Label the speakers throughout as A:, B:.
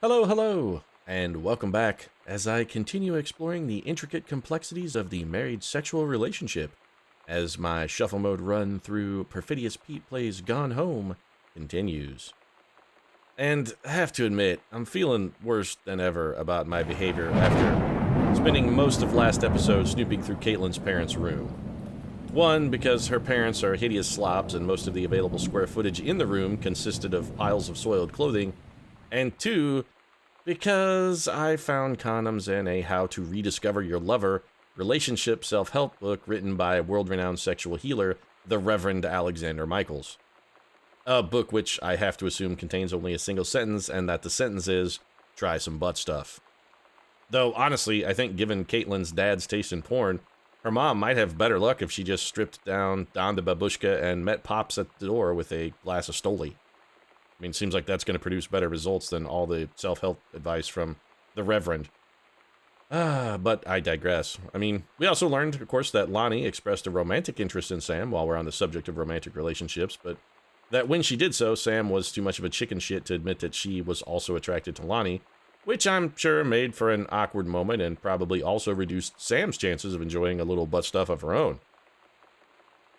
A: Hello, hello, and welcome back as I continue exploring the intricate complexities of the married sexual relationship as my shuffle mode run through Perfidious Pete Plays Gone Home continues. And I have to admit, I'm feeling worse than ever about my behavior after spending most of last episode snooping through Kaitlin's parents' room. One, because her parents are hideous slobs and most of the available square footage in the room consisted of piles of soiled clothing, and two, because I found condoms in a How to Rediscover Your Lover relationship self-help book written by world-renowned sexual healer, the Reverend Alexander Michaels. A book which I have to assume contains only a single sentence, and that the sentence is, try some butt stuff. Though, honestly, I think given Kaitlin's dad's taste in porn, her mom might have better luck if she just stripped down Don the Babushka and met Pops at the door with a glass of Stoli. I mean, it seems like that's going to produce better results than all the self-help advice from the Reverend. But I digress. I mean, we also learned, of course, that Lonnie expressed a romantic interest in Sam while we're on the subject of romantic relationships, but that when she did so, Sam was too much of a chicken shit to admit that she was also attracted to Lonnie, which I'm sure made for an awkward moment and probably also reduced Sam's chances of enjoying a little butt stuff of her own.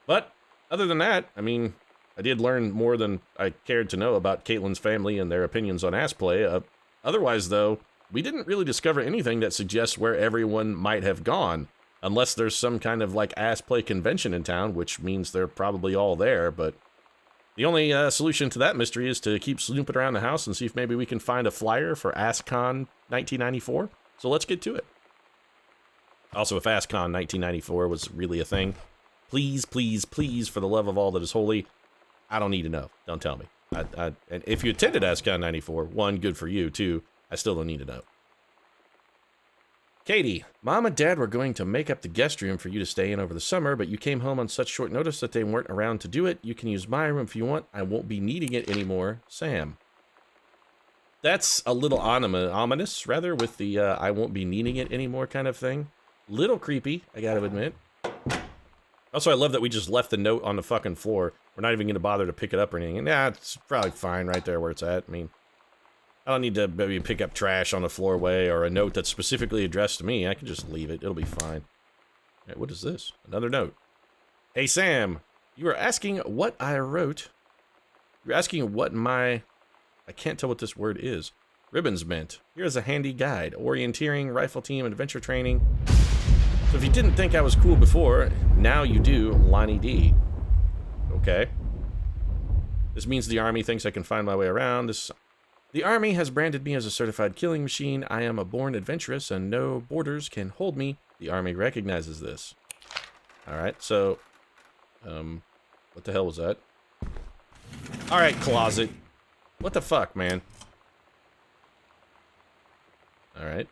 A: But other than that, I mean, I did learn more than I cared to know about Kaitlin's family and their opinions on ass play. Otherwise, though, we didn't really discover anything that suggests where everyone might have gone, unless there's some kind of, like, ass play convention in town, which means they're probably all there, but the only solution to that mystery is to keep snooping around the house and see if maybe we can find a flyer for AskCon 1994. So let's get to it. Also, if AskCon 1994 was really a thing, please, please, please, for the love of all that is holy, I don't need to know. Don't tell me. And if you attended AskCon 94, one, good for you. Two, I still don't need to know. Katie, Mom and Dad were going to make up the guest room for you to stay in over the summer, but you came home on such short notice that they weren't around to do it. You can use my room if you want. I won't be needing it anymore. Sam. That's a little ominous, rather, with the I won't be needing it anymore kind of thing. Little creepy, I gotta admit. Also, I love that we just left the note on the fucking floor. We're not even going to bother to pick it up or anything. Nah, it's probably fine right there where it's at. I mean, I don't need to maybe pick up trash on the floorway or a note that's specifically addressed to me. I can just leave it. It'll be fine. Right, what is this? Another note. Hey, Sam, you were asking what I wrote. You're asking what my, I can't tell what this word is, ribbons meant. Here's a handy guide. Orienteering, rifle team, adventure training. So if you didn't think I was cool before, now you do, Lonnie D. Okay. This means the Army thinks I can find my way around. The Army has branded me as a certified killing machine. I am a born adventurous and no borders can hold me. The Army recognizes this. Alright, so, what the hell was that? Alright, closet. What the fuck, man? Alright.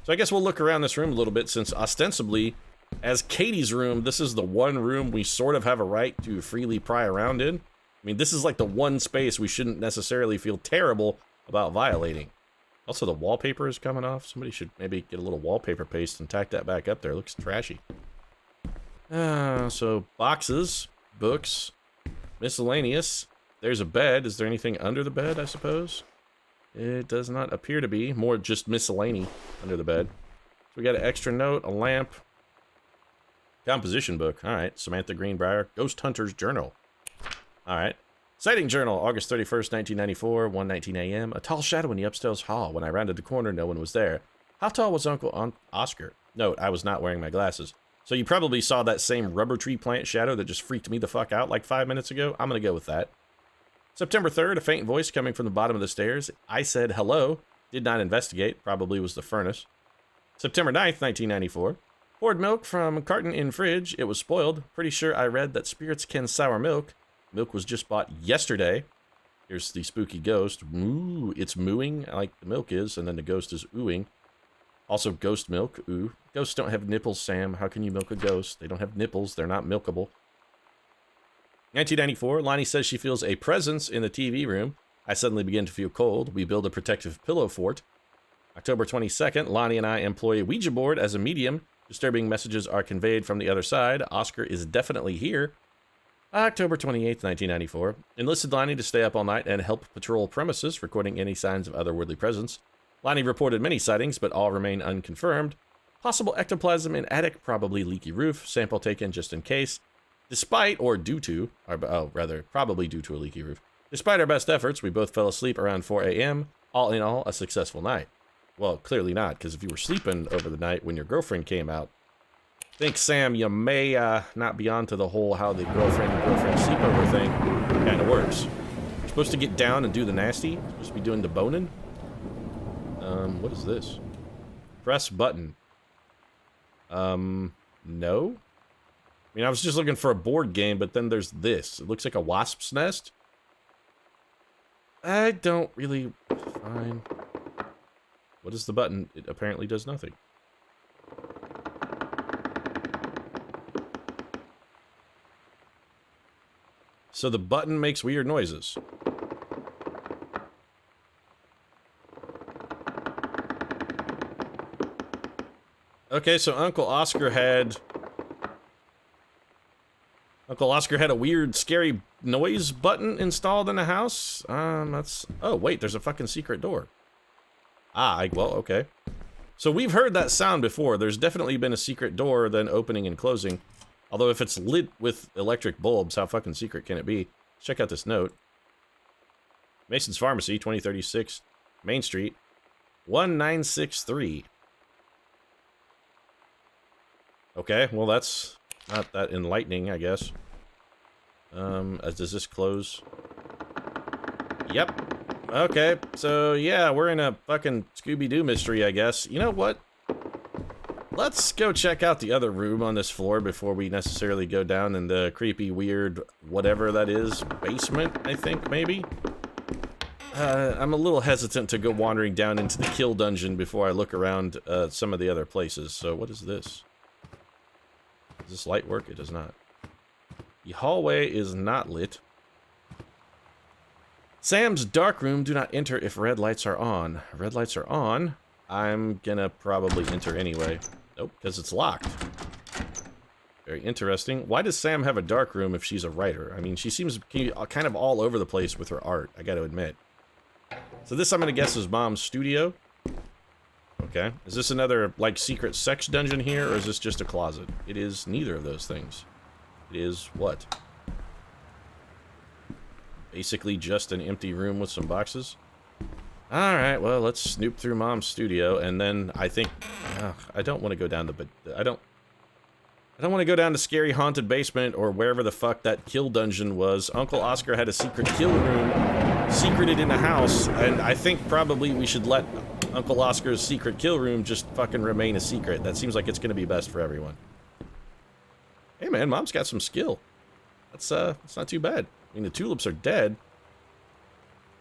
A: So I guess we'll look around this room a little bit, since ostensibly, as Katie's room, this is the one room we sort of have a right to freely pry around in. I mean, this is like the one space we shouldn't necessarily feel terrible about violating. Also, the wallpaper is coming off. Somebody should maybe get a little wallpaper paste and tack that back up there. It looks trashy. So boxes, books, miscellaneous. There's a bed. Is there anything under the bed, I suppose? It does not appear to be. More just miscellany under the bed. So we got an extra note, a lamp. Composition book. Alright. Samanthas Greenbriar. Ghost Hunter's Journal. Alright. Sighting Journal. August 31st, 1994. 1:19 a.m. A tall shadow in the upstairs hall. When I rounded the corner, no one was there. How tall was Uncle Oscar? Note, I was not wearing my glasses. So you probably saw that same rubber tree plant shadow that just freaked me the fuck out like 5 minutes ago. I'm gonna go with that. September 3rd, a faint voice coming from the bottom of the stairs. I said hello. Did not investigate. Probably was the furnace. September 9th, 1994. Poured milk from carton in fridge. It was spoiled. Pretty sure I read that spirits can sour milk. Milk was just bought yesterday. Here's the spooky ghost. Moo. It's mooing like the milk is, and then the ghost is oohing. Also ghost milk. Ooh. Ghosts don't have nipples, Sam. How can you milk a ghost? They don't have nipples. They're not milkable. 1994, Lonnie says she feels a presence in the TV room. I suddenly begin to feel cold. We build a protective pillow fort. October 22nd, Lonnie and I employ a Ouija board as a medium. Disturbing messages are conveyed from the other side. Oscar is definitely here. October 28th, 1994. Enlisted Lonnie to stay up all night and help patrol premises, recording any signs of otherworldly presence. Lonnie reported many sightings, but all remain unconfirmed. Possible ectoplasm in attic, probably leaky roof. Sample taken just in case. Despite, or due to, probably due to a leaky roof. Despite our best efforts, we both fell asleep around 4 a.m. All in all, a successful night. Well, clearly not, because if you were sleeping over the night when your girlfriend came out, I think, Sam, you may not be onto the whole how the girlfriend sleepover thing kind of works. You're supposed to get down and do the nasty. You're supposed to be doing the boning. What is this? Press button. No? I mean, I was just looking for a board game, but then there's this. It looks like a wasp's nest. I don't really... Fine. What is the button? It apparently does nothing. So the button makes weird noises. Okay, so Uncle Oscar had a weird, scary noise button installed in the house. Oh, wait, there's a fucking secret door. Well, okay. So we've heard that sound before. There's definitely been a secret door, then opening and closing. Although if it's lit with electric bulbs, how fucking secret can it be? Let's check out this note. Mason's Pharmacy, 2036 Main Street, 1963. Okay, well that's not that enlightening, I guess. Does this close? Yep. Okay, so yeah, we're in a fucking Scooby-Doo mystery, I guess. You know what? Let's go check out the other room on this floor before we necessarily go down in the creepy, weird, whatever that is, basement, I think, maybe? I'm a little hesitant to go wandering down into the kill dungeon before I look around some of the other places. So what is this? Does this light work? It does not. The hallway is not lit. Sam's dark room, do not enter if red lights are on. Red lights are on. I'm gonna probably enter anyway. Nope, because it's locked. Very interesting. Why does Sam have a dark room if she's a writer? I mean, she seems kind of all over the place with her art, I gotta admit. So this, I'm gonna guess, is Mom's studio. Okay. Is this another, like, secret sex dungeon here, or is this just a closet? It is neither of those things. It is what? Basically just an empty room with some boxes? Alright, well, let's snoop through Mom's studio, and then I think... I don't want to go down the... I don't want to go down to Scary Haunted Basement, or wherever the fuck that kill dungeon was. Uncle Oscar had a secret kill room, secreted in a house, and I think probably we should let Uncle Oscar's secret kill room just fucking remain a secret. That seems like it's going to be best for everyone. Hey man, Mom's got some skill. That's not too bad. I mean, the tulips are dead.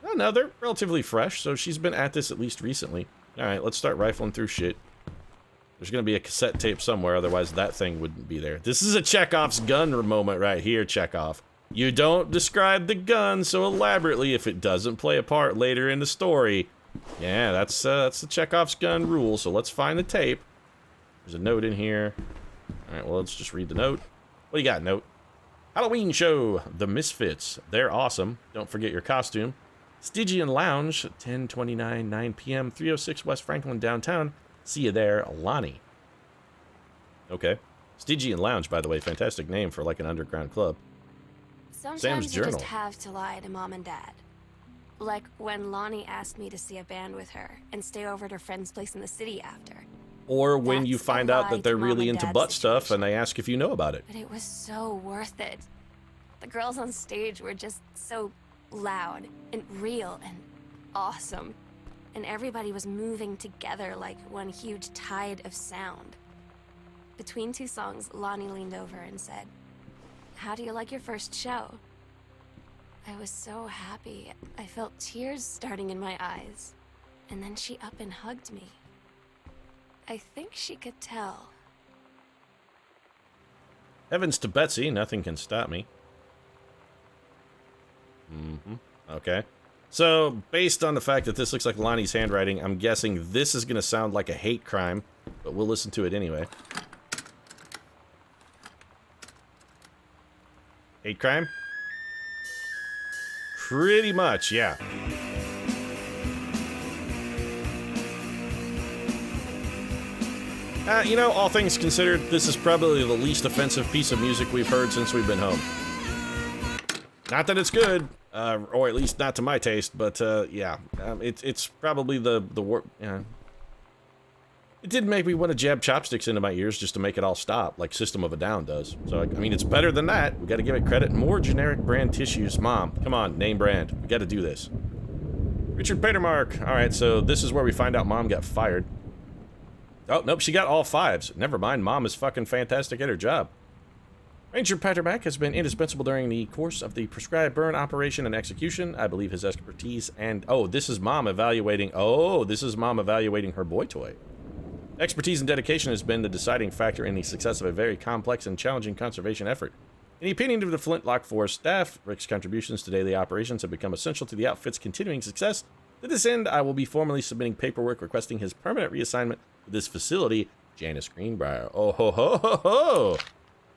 A: Oh no, they're relatively fresh, so she's been at this at least recently. Alright, let's start rifling through shit. There's gonna be a cassette tape somewhere, otherwise that thing wouldn't be there. This is a Chekhov's gun moment right here, Chekhov. You don't describe the gun so elaborately if it doesn't play a part later in the story. Yeah, that's the Chekhov's gun rule, so let's find the tape. There's a note in here. Alright, well, let's just read the note. What do you got, note? Halloween show, The Misfits. They're awesome. Don't forget your costume. Stygian Lounge, 10:29, 9 p.m., 306 West Franklin, downtown. See you there, Lonnie. Okay. Stygian Lounge, by the way, fantastic name for like an underground club.
B: Sometimes
A: Sam's
B: you
A: Journal.
B: just have to lie to Mom and Dad. Like when Lonnie asked me to see a band with her and stay over at her friend's place in the city after.
A: Or when
B: That's
A: you find
B: a
A: out
B: lie
A: that they're
B: to Mom
A: really
B: and
A: into
B: Dad's
A: butt stuff
B: situation.
A: and they ask if you know about it.
B: But it was so worth it. The girls on stage were just so loud and real and awesome. And everybody was moving together like one huge tide of sound. Between two songs, Lonnie leaned over and said, "How do you like your first show?" I was so happy. I felt tears starting in my eyes. And then she up and hugged me. I think she could tell.
A: Heavens to Betsy, nothing can stop me. Okay. So, based on the fact that this looks like Lonnie's handwriting, I'm guessing this is going to sound like a hate crime, but we'll listen to it anyway. Hate crime? Pretty much, yeah. You know, all things considered, this is probably the least offensive piece of music we've heard since we've been home. Not that it's good, or at least not to my taste, but yeah, it's probably the worst. Yeah. It did make me want to jab chopsticks into my ears just to make it all stop, like System of a Down does. So, I mean, it's better than that. We got to give it credit. More generic brand tissues. Mom, come on, name brand. We got to do this. Richard Patermark. All right, so this is where we find out Mom got fired. Oh, nope, she got all 5s. Never mind, Mom is fucking fantastic at her job. Ranger Patermack has been indispensable during the course of the prescribed burn operation and execution. I believe his expertise and... Oh, this is Mom evaluating... Oh, this is Mom evaluating her boy toy. Expertise and dedication has been the deciding factor in the success of a very complex and challenging conservation effort. In the opinion of the Flintlock Forest staff, Rick's contributions to daily operations have become essential to the outfit's continuing success. To this end, I will be formally submitting paperwork requesting his permanent reassignment to this facility, Janice Greenbriar. Oh ho ho ho ho!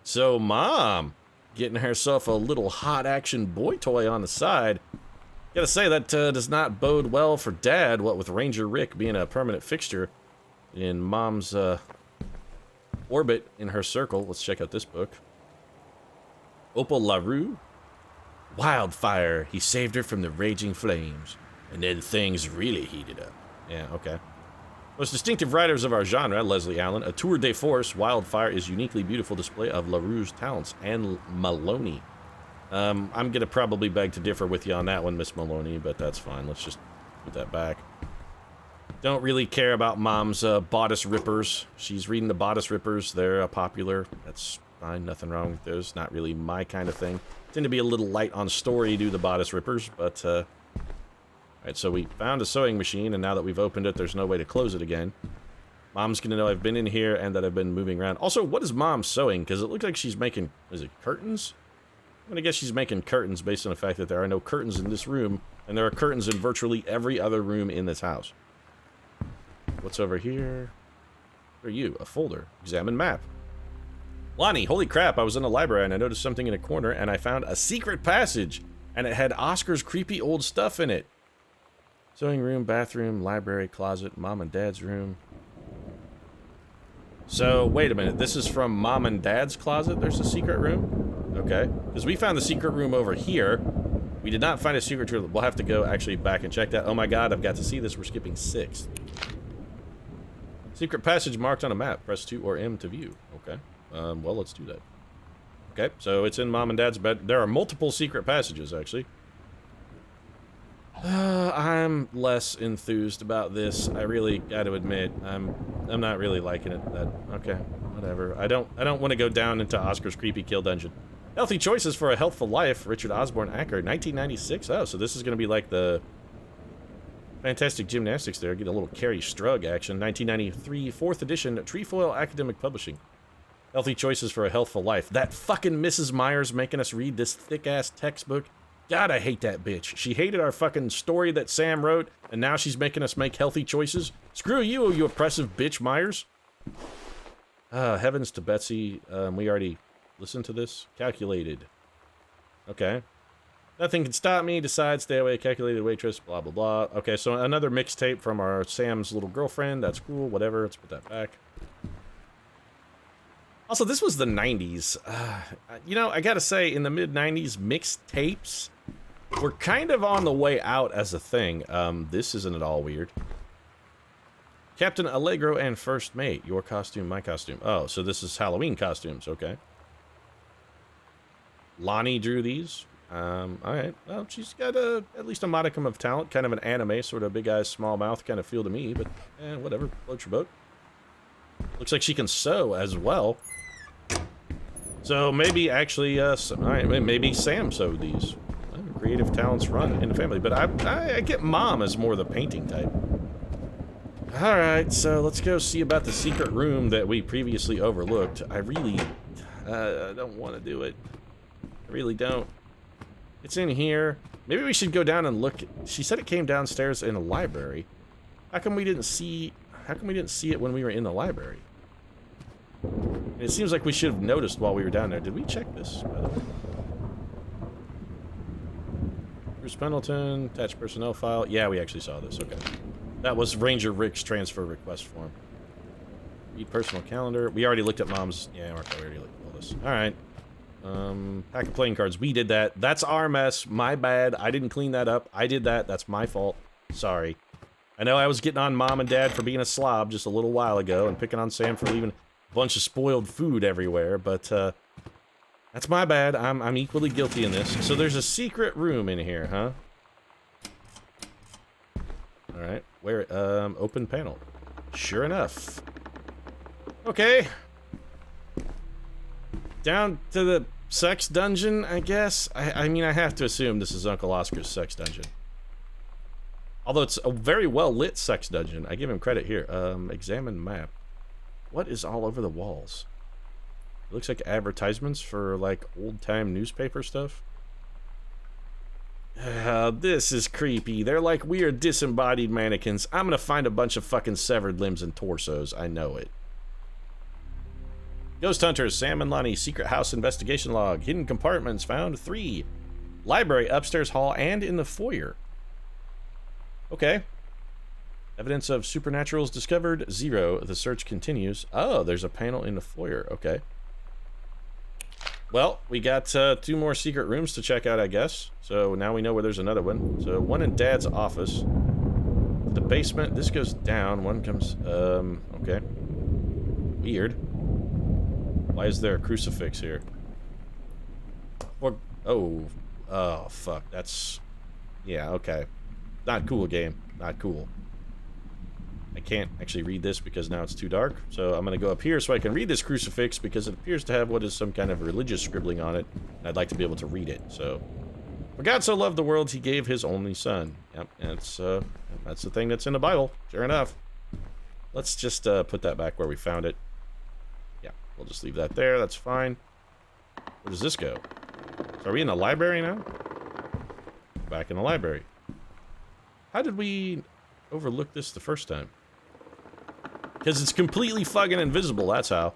A: So Mom, getting herself a little hot action boy toy on the side. Gotta say, that does not bode well for Dad, what with Ranger Rick being a permanent fixture in Mom's orbit in her circle. Let's check out this book. Opal LaRue. Wildfire. He saved her from the raging flames. And then things really heated up. Yeah, okay. Most distinctive writers of our genre, Leslie Allen, A Tour de Force, Wildfire is uniquely beautiful display of LaRue's talents, and Maloney. I'm going to probably beg to differ with you on that one, Miss Maloney, but that's fine. Let's just put that back. Don't really care about Mom's bodice rippers. She's reading the bodice rippers. They're popular. That's fine. Nothing wrong with those. Not really my kind of thing. Tend to be a little light on story, do the bodice rippers, but... Alright, so we found a sewing machine, and now that we've opened it, there's no way to close it again. Mom's gonna know I've been in here and that I've been moving around. Also, what is Mom sewing? Because it looks like she's making... Is it curtains? I'm gonna guess she's making curtains based on the fact that there are no curtains in this room, and there are curtains in virtually every other room in this house. What's over here? What are you? A folder. Examine map. Lonnie, holy crap, I was in the library and I noticed something in a corner and I found a secret passage, and it had Oscar's creepy old stuff in it. Sewing room, bathroom, library, closet, Mom and Dad's room. So, wait a minute. This is from Mom and Dad's closet? There's a secret room? Okay. Because we found the secret room over here. We did not find a secret room. We'll have to go actually back and check that. Oh my god, I've got to see this. We're skipping 6. Secret passage marked on a map. Press 2 or M to view. Okay. Well, let's do that. Okay, so it's in Mom and Dad's bed. There are multiple secret passages, actually. I'm less enthused about this. I really got to admit, I'm not really liking it. Okay, whatever. I don't want to go down into Oscar's creepy kill dungeon. Healthy choices for a healthful life. Richard Osborne Acker, 1996. Oh, so this is going to be like the Fantastic Gymnastics there. Get a little Carrie Strug action. 1993, 4th edition, Trefoil Academic Publishing. Healthy choices for a healthful life. That fucking Mrs. Myers making us read this thick-ass textbook. God, I hate that bitch. She hated our fucking story that Sam wrote, and now she's making us make healthy choices. Screw you, you oppressive bitch, Myers. Heavens to Betsy. We already listened to this. Calculated. Okay. Nothing can stop me. Decide, stay away, calculated waitress, blah, blah, blah. Okay, so another mixtape from our Sam's little girlfriend. That's cool, whatever. Let's put that back. Also, this was the 90s. You know, I gotta say, in the mid-90s, mixtapes were kind of on the way out as a thing. This isn't at all weird. Captain Allegro and First Mate. Your costume, my costume. Oh, so this is Halloween costumes. Okay. Lonnie drew these. Alright. Well, she's got at least a modicum of talent. Kind of an anime, sort of big eyes, small mouth kind of feel to me. But, whatever. Float your boat. Looks like she can sew as well. So maybe actually, maybe Sam sewed these. Creative talents run in the family, but I get Mom as more the painting type. Alright, so let's go see about the secret room that we previously overlooked. I really don't want to do it. I really don't. It's in here. Maybe we should go down and look. She said it came downstairs in a library. How come we didn't see it when we were in the library? It seems like we should have noticed while we were down there. Did we check this, by the way? Bruce Pendleton, attached personnel file. Yeah, we actually saw this. Okay. That was Ranger Rick's transfer request form. Read personal calendar. We already looked at Mom's. Yeah, we already looked at all this. Alright. Pack of playing cards. We did that. That's our mess. My bad. I didn't clean that up. I did that. That's my fault. Sorry. I know I was getting on Mom and Dad for being a slob just a little while ago and picking on Sam for leaving a bunch of spoiled food everywhere, but, that's my bad. I'm equally guilty in this. So there's a secret room in here, huh? Alright. Where, open panel. Sure enough. Okay. Down to the sex dungeon, I guess? I mean, I have to assume this is Uncle Oscar's sex dungeon. Although it's a very well-lit sex dungeon. I give him credit here. Examine map. What is all over the walls? It looks like advertisements for, like, old-time newspaper stuff. This is creepy. They're like weird disembodied mannequins. I'm gonna find a bunch of fucking severed limbs and torsos. I know it. Ghost Hunters, Sam and Lonnie, Secret House Investigation Log. Hidden compartments found 3. Library, upstairs hall, and in the foyer. Okay. Evidence of supernaturals discovered, 0. The search continues. Oh, there's a panel in the foyer. Okay. Well, we got 2 more secret rooms to check out, I guess. So now we know where there's another one. So one in Dad's office. The basement, this goes down. One comes, okay. Weird. Why is there a crucifix here? Or, oh, fuck. That's, yeah, okay. Not cool, game. Not cool. I can't actually read this because now it's too dark. So I'm going to go up here so I can read this crucifix because it appears to have what is some kind of religious scribbling on it. And I'd like to be able to read it. So, for God so loved the world, he gave his only son. Yep, that's the thing that's in the Bible. Sure enough. Let's just put that back where we found it. Yeah, we'll just leave that there. That's fine. Where does this go? So are we in the library now? Back in the library. How did we overlook this the first time? Because it's completely fucking invisible, that's how.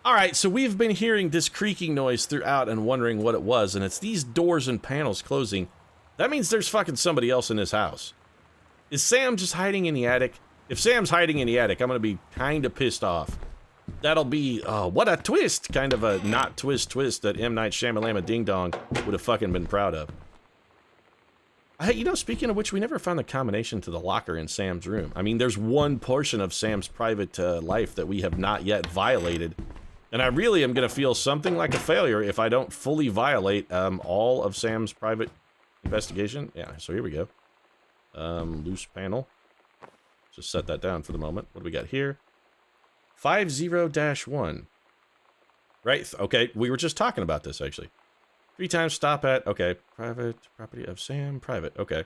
A: Alright, so we've been hearing this creaking noise throughout and wondering what it was, and it's these doors and panels closing. That means there's fucking somebody else in this house. Is Sam just hiding in the attic? If Sam's hiding in the attic, I'm gonna be kinda pissed off. That'll be, what a twist! Kind of a not twist that M. Night Shyamalama Ding Dong would have fucking been proud of. Hey, you know, speaking of which, we never found the combination to the locker in Sam's room. I mean, there's one portion of Sam's private life that we have not yet violated. And I really am going to feel something like a failure if I don't fully violate all of Sam's private investigation. Yeah, so here we go. Loose panel. Just set that down for the moment. What do we got here? 50-1. Right, okay, we were just talking about this, actually. 3 times stop at, okay, private property of Sam, private, okay.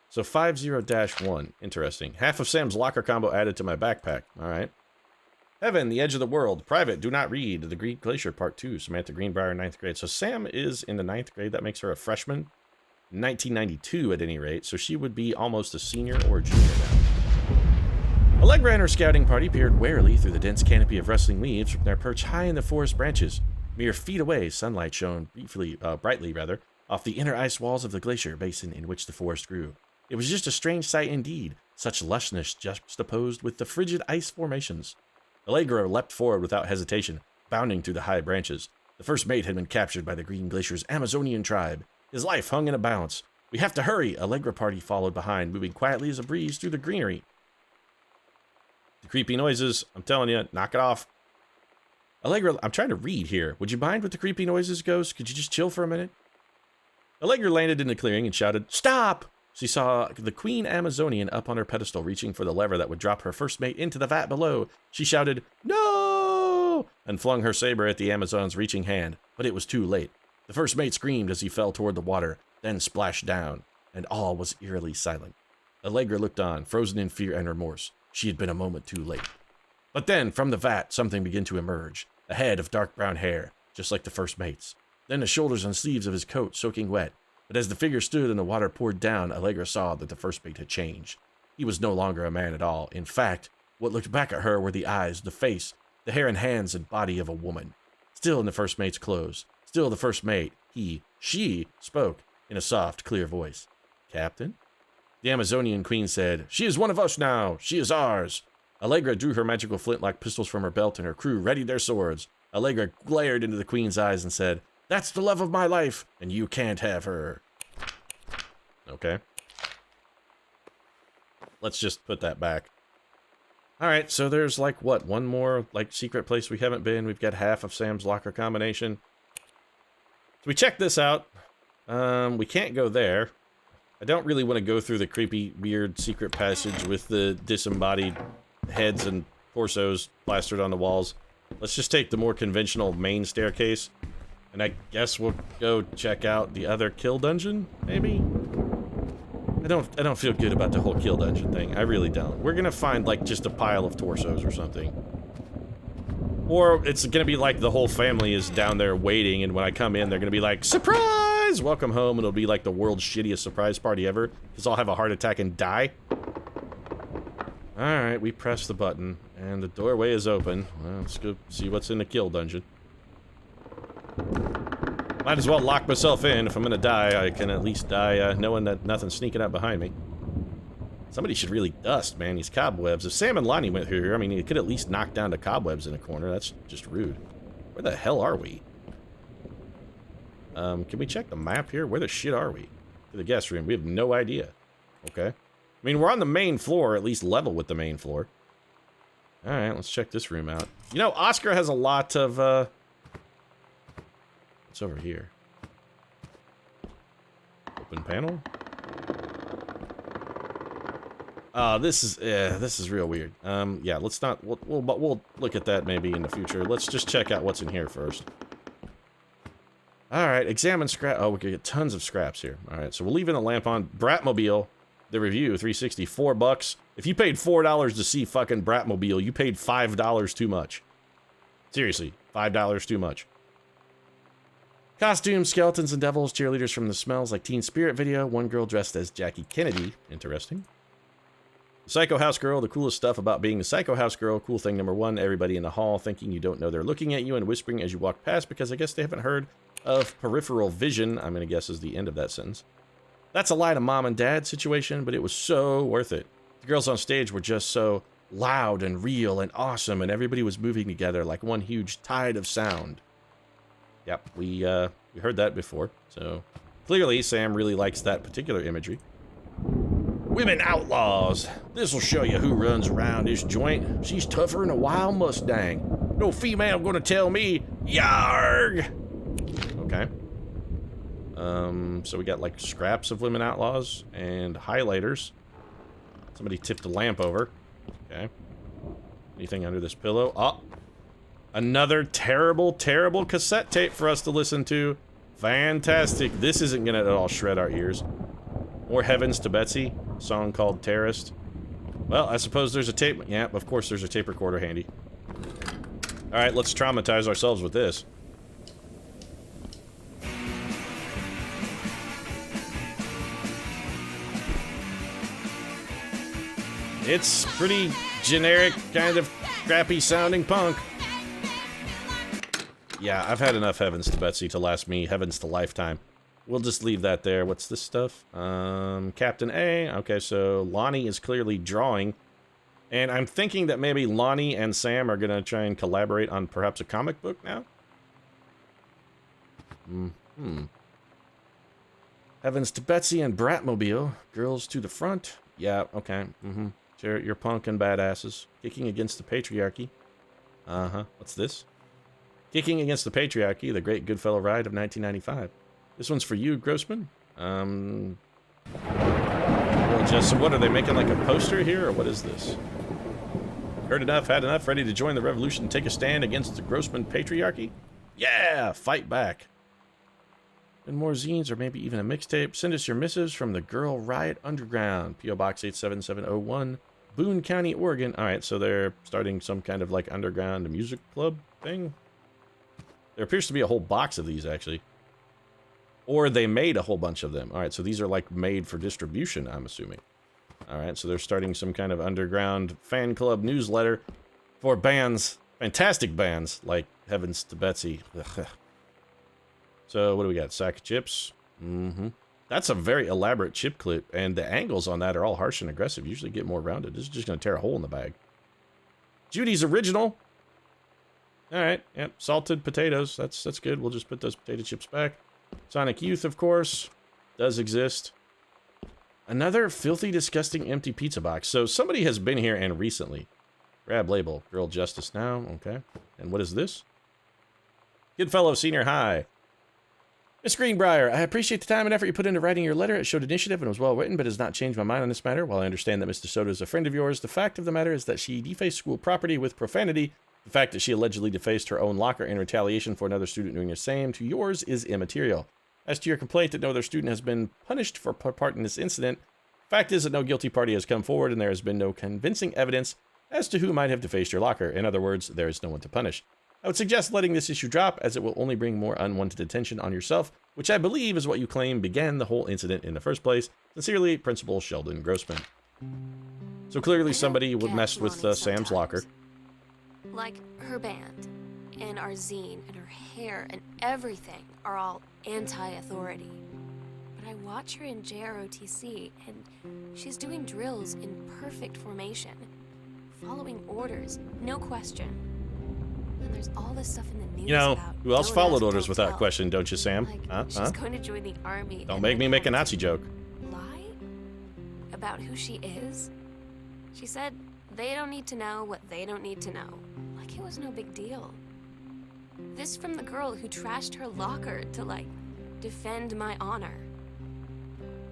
A: So 50-1, interesting. Half of Sam's locker combo added to my backpack, alright. Heaven, the edge of the world, private, do not read, the Greek Glacier, part 2, Samantha Greenbriar, 9th grade. So Sam is in the 9th grade, that makes her a freshman. 1992 at any rate, so she would be almost a senior or a junior now. Allegra and her scouting party peered warily through the dense canopy of rustling leaves from their perch high in the forest branches. Mere feet away, sunlight shone brightly off the inner ice walls of the glacier basin in which the forest grew. It was just a strange sight indeed, such lushness juxtaposed with the frigid ice formations. Allegra leapt forward without hesitation, bounding through the high branches. The first mate had been captured by the Green Glacier's Amazonian tribe. His life hung in a balance. We have to hurry! Allegra party followed behind, moving quietly as a breeze through the greenery. The creepy noises, I'm telling you, knock it off. Allegra, I'm trying to read here. Would you mind with the creepy noises, Ghost? Could you just chill for a minute? Allegra landed in the clearing and shouted, "Stop!" She saw the Queen Amazonian up on her pedestal, reaching for the lever that would drop her first mate into the vat below. She shouted, "No!" and flung her saber at the Amazon's reaching hand, but it was too late. The first mate screamed as he fell toward the water, then splashed down, and all was eerily silent. Allegra looked on, frozen in fear and remorse. She had been a moment too late. But then, from the vat, something began to emerge. A head of dark brown hair, just like the first mate's. Then the shoulders and sleeves of his coat soaking wet. But as the figure stood and the water poured down, Allegra saw that the first mate had changed. He was no longer a man at all. In fact, what looked back at her were the eyes, the face, the hair and hands and body of a woman. Still in the first mate's clothes. Still the first mate. She spoke. in a soft, clear voice. Captain? The Amazonian queen said, "She is one of us now. She is ours." Allegra drew her magical flintlock pistols from her belt, and her crew readied their swords. Allegra glared into the queen's eyes and said, "That's the love of my life, and you can't have her." Okay. Let's just put that back. Alright, so there's like, what, one more, like, secret place we haven't been. We've got half of Sam's locker combination. So we checked this out. We can't go there. I don't really want to go through the creepy, weird secret passage with the disembodied heads and torsos plastered on the walls. Let's just take the more conventional main staircase. And I guess we'll go check out the other kill dungeon, maybe? I don't feel good about the whole kill dungeon thing. I really don't. We're gonna find, like, just a pile of torsos or something. Or it's gonna be like the whole family is down there waiting, and when I come in, they're gonna be like, "Surprise! Welcome home," and it'll be like the world's shittiest surprise party ever, because I'll have a heart attack and die. Alright, we press the button, and the doorway is open. Well, let's go see what's in the kill dungeon. Might as well lock myself in. If I'm gonna die, I can at least die knowing that nothing's sneaking out behind me. Somebody should really dust, man, these cobwebs. If Sam and Lonnie went through here, I mean, you could at least knock down the cobwebs in a corner. That's just rude. Where the hell are we? Can we check the map here? Where the shit are we? To the guest room. We have no idea. Okay. I mean, we're on the main floor, at least level with the main floor. Alright, let's check this room out. You know, Oscar has a lot of, what's over here? Open panel? This is real weird. Yeah, let's not, we'll look at that maybe in the future. Let's just check out what's in here first. Alright, examine scrap. Oh, we could get tons of scraps here. Alright, so we're leaving the lamp on. Bratmobile, the review, $3.60, $4. If you paid $4 to see fucking Bratmobile, you paid $5 too much. Seriously, $5 too much. Costumes, skeletons, and devils, cheerleaders from the Smells Like Teen Spirit video, one girl dressed as Jackie Kennedy. Interesting. Psycho House Girl, the coolest stuff about being a Psycho House Girl. Cool thing number one, everybody in the hall thinking you don't know they're looking at you and whispering as you walk past because I guess they haven't heard of peripheral vision. I'm going to guess is the end of that sentence. That's a lie to mom and dad situation, but it was so worth it. The girls on stage were just so loud and real and awesome, and everybody was moving together like one huge tide of sound. Yep, we heard that before, so clearly Sam really likes that particular imagery. Women outlaws. This'll show you who runs around this joint. She's tougher than a wild Mustang. No female gonna tell me, yarg! Okay. So we got like scraps of women outlaws and highlighters. Somebody tipped a lamp over. Okay. Anything under this pillow? Oh! Another terrible, terrible cassette tape for us to listen to. Fantastic. This isn't gonna at all shred our ears. More Heavens to Betsy, a song called Terrorist. Well, I suppose there's a tape. Yeah, of course there's a tape recorder handy. Alright, let's traumatize ourselves with this. It's pretty generic, kind of crappy sounding punk. Yeah, I've had enough Heavens to Betsy to last me Heavens to lifetime. We'll just leave that there. What's this stuff? Captain A. Okay, so Lonnie is clearly drawing. And I'm thinking that maybe Lonnie and Sam are going to try and collaborate on perhaps a comic book now? Heavens to Betsy and Bratmobile. Girls to the front. Yeah, okay. Sure, you're punk and badasses. Kicking against the patriarchy. What's this? Kicking against the patriarchy, the great Goodfellow ride of 1995. This one's for you, Grossman. Well, just, what, are they making like a poster here, or what is this? Heard enough, had enough, ready to join the revolution, take a stand against the Grossman patriarchy? Yeah, fight back. And more zines, or maybe even a mixtape. Send us your missives from the Girl Riot Underground. P.O. Box 87701, Boone County, Oregon. Alright, so they're starting some kind of like underground music club thing? There appears to be a whole box of these, actually. Or they made a whole bunch of them. Alright, so these are like made for distribution, I'm assuming. Alright, so they're starting some kind of underground fan club newsletter for bands, fantastic bands, like Heavens to Betsy. Ugh. So, what do we got? Sack of chips? That's a very elaborate chip clip, and the angles on that are all harsh and aggressive. Usually get more rounded. This is just going to tear a hole in the bag. Judy's original. All right, yep, salted potatoes. That's good. We'll just put those potato chips back. Sonic Youth, of course, does exist. Another filthy, disgusting, empty pizza box. So somebody has been here and recently. Grab label. Girl Justice now. Okay. And what is this? Goodfellow Senior High. Miss Greenbriar, I appreciate the time and effort you put into writing your letter. It showed initiative and was well written, but has not changed my mind on this matter. While I understand that Mr. Soto is a friend of yours, the fact of the matter is that she defaced school property with profanity. The fact that she allegedly defaced her own locker in retaliation for another student doing the same to yours is immaterial. As to your complaint that no other student has been punished for part in this incident, fact is that no guilty party has come forward and there has been no convincing evidence as to who might have defaced your locker. In other words, there is no one to punish. I would suggest letting this issue drop, as it will only bring more unwanted attention on yourself, which I believe is what you claim began the whole incident in the first place. Sincerely, Principal Sheldon Grossman. So clearly somebody would mess with Sam's locker.
B: Like, her band, and our zine, and her hair, and everything are all anti-authority. But I watch her in JROTC, and she's doing drills in perfect formation. Following orders, no question. And there's all this stuff in the news.
A: You know,
B: about
A: who else
B: don't
A: followed
B: ask,
A: orders
B: don't
A: without
B: tell.
A: question, don't you, Sam?
B: Like, she's going to join the army.
A: Don't
B: and
A: make
B: then
A: me make a
B: have
A: Nazi
B: to
A: joke.
B: Lie? About who she is? She said they don't need to know what they don't need to know. Like it was no big deal. This from the girl who trashed her locker to, like, defend my honor.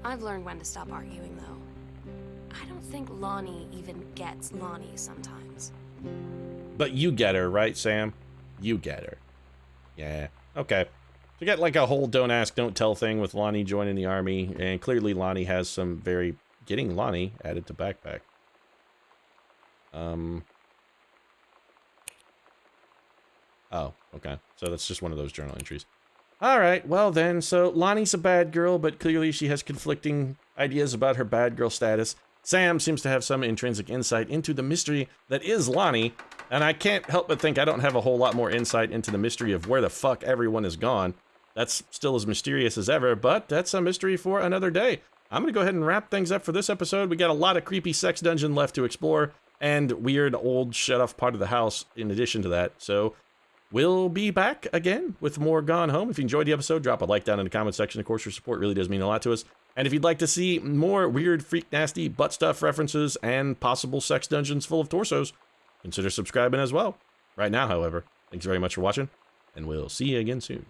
B: I've learned when to stop arguing, though. I don't think Lonnie even gets Lonnie sometimes.
A: But you get her, right, Sam? You get her. Yeah. Okay. So get like a whole don't ask, don't tell thing with Lonnie joining the army, and clearly Lonnie has some very... Getting Lonnie added to backpack. Oh, okay. So that's just one of those journal entries. All right, well then, so Lonnie's a bad girl, but clearly she has conflicting ideas about her bad girl status. Sam seems to have some intrinsic insight into the mystery that is Lonnie, and I can't help but think I don't have a whole lot more insight into the mystery of where the fuck everyone is gone. That's still as mysterious as ever, but that's a mystery for another day. I'm gonna go ahead and wrap things up for this episode. We got a lot of creepy sex dungeon left to explore, and weird old shut-off part of the house in addition to that, so... We'll be back again with more Gone Home. If you enjoyed the episode, drop a like down in the comment section. Of course, your support really does mean a lot to us. And if you'd like to see more weird, freak, nasty, butt stuff references and possible sex dungeons full of torsos, consider subscribing as well. Right now, however, thanks very much for watching, and we'll see you again soon.